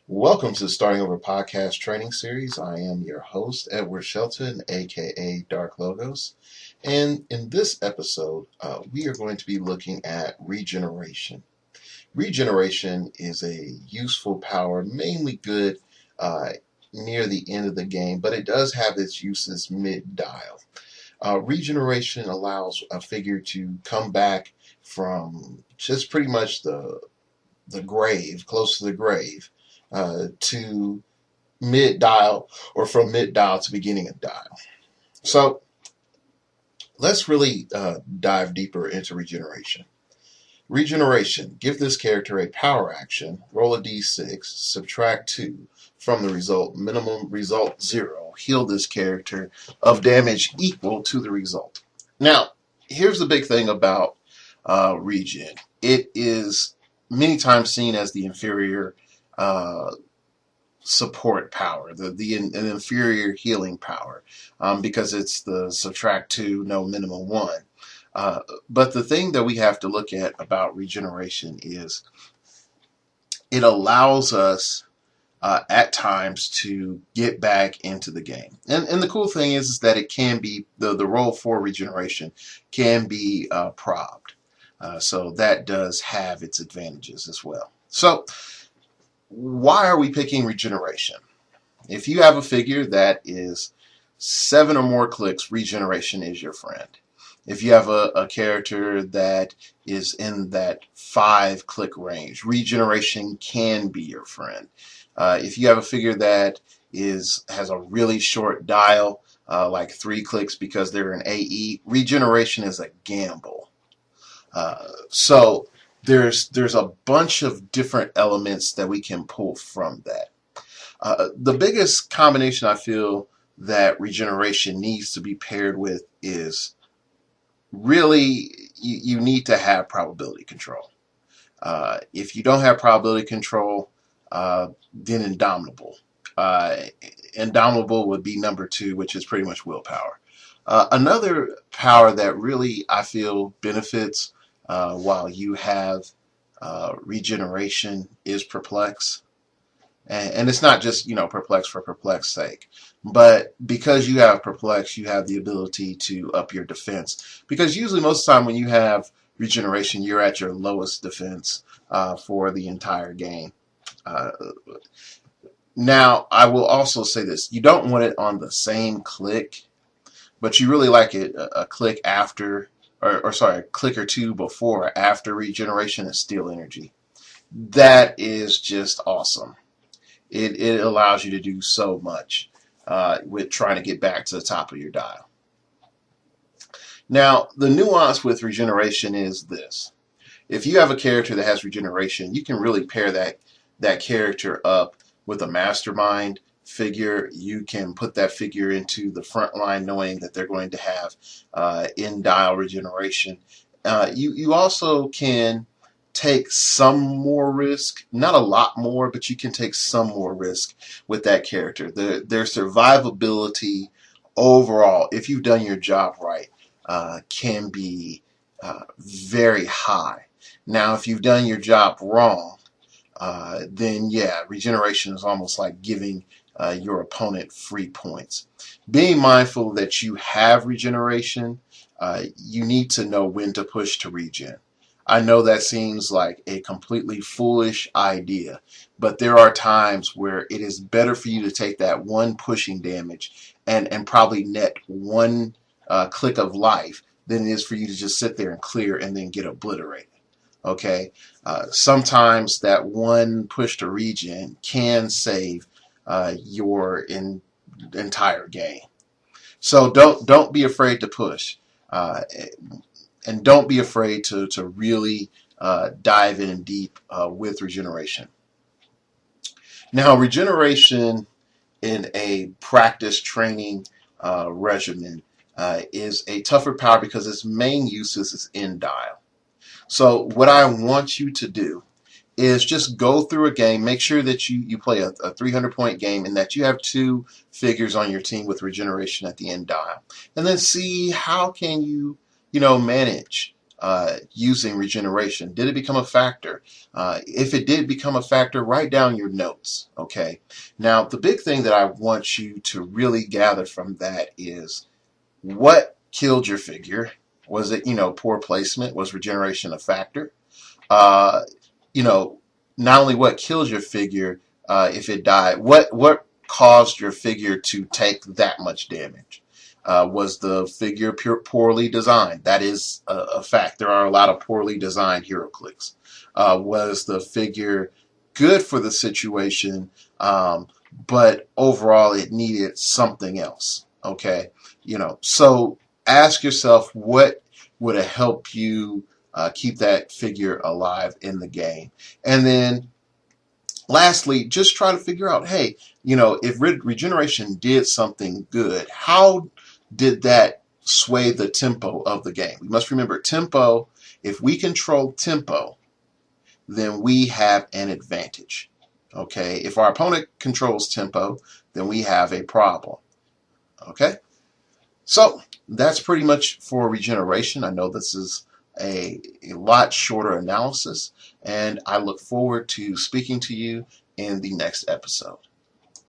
Welcome to the Starting Over podcast training series. I am your host, Edward Shelton, aka Dark Logos. And in this episode, we are going to be looking at regeneration. Regeneration is a useful power, mainly good near the end of the game, but it does have its uses mid-dial. Regeneration allows a figure to come back from just pretty much the grave, close to the grave, to mid dial, or from mid dial to beginning of dial. So let's really dive deeper into regeneration. Regeneration: give this character a power action, roll a d6, subtract 2 from the result, minimum result 0. Heal this character of damage equal to the result. Now, here's the big thing about regen. It is many times seen as the inferior support power, an inferior healing power, because it's the subtract 2, no minimum 1. But the thing that we have to look at about regeneration is it allows us at times to get back into the game. And the cool thing is that it can be, the roll for regeneration can be probbed. So that does have its advantages as well. So why are we picking regeneration? If you have a figure that is 7 or more clicks, regeneration is your friend. If you have a character that is in that 5 click range, regeneration can be your friend. If you have a figure that has a really short dial, like 3 clicks because they're an AE, regeneration is a gamble. So there's a bunch of different elements that we can pull from that. The biggest combination I feel that regeneration needs to be paired with is really you need to have probability control. If you don't have probability control, then Indomitable. Indomitable would be number 2, which is pretty much willpower. Another power that really I feel benefits while you have regeneration is perplex. And it's not just, perplex for perplex sake, but because you have perplex, you have the ability to up your defense. Because usually most of the time when you have regeneration, you're at your lowest defense for the entire game. Now, I will also say this. You don't want it on the same click, but you really like it a click after, a click or 2 before or after regeneration is steal energy. That is just awesome. It allows you to do so much with trying to get back to the top of your dial. Now, the nuance with regeneration is this. If you have a character that has regeneration, you can really pair that character up with a mastermind figure. You can put that figure into the front line knowing that they're going to have in-dial regeneration. You also can take some more risk, not a lot more, but you can take some more risk with that character. Their survivability overall, if you've done your job right, can be very high. Now, if you've done your job wrong, then yeah, regeneration is almost like giving your opponent free points. Being mindful that you have regeneration, you need to know when to push to regen. I know that seems like a completely foolish idea, but there are times where it is better for you to take that one pushing damage and probably net 1 click of life than it is for you to just sit there and clear and then get obliterated. Okay, sometimes that one push to regen can save your entire game. So don't be afraid to push. And don't be afraid to really dive in deep with regeneration. Now, regeneration in a practice training regimen is a tougher power because its main use is in dial. So what I want you to do is just go through a game, make sure that you play a 300-point game and that you have 2 figures on your team with regeneration at the end dial. And then see how can you manage using regeneration? Did it become a factor? If it did become a factor, write down your notes. Okay. Now, the big thing that I want you to really gather from that is what killed your figure. Was it, poor placement? Was regeneration a factor? Uh, you know, Not only what killed your figure, if it died, what caused your figure to take that much damage? Was the figure poorly designed? That is a fact. There are a lot of poorly designed HeroClix. Was the figure good for the situation, but overall it needed something else? Okay, so ask yourself what would have helped you keep that figure alive in the game. And then lastly, just try to figure out, hey, if regeneration did something good, how did that sway the tempo of the game? We must remember tempo. If we control tempo, then we have an advantage. Okay, if our opponent controls tempo, then we have a problem. Okay, so that's pretty much for regeneration. I know this is a lot shorter analysis, and I look forward to speaking to you in the next episode.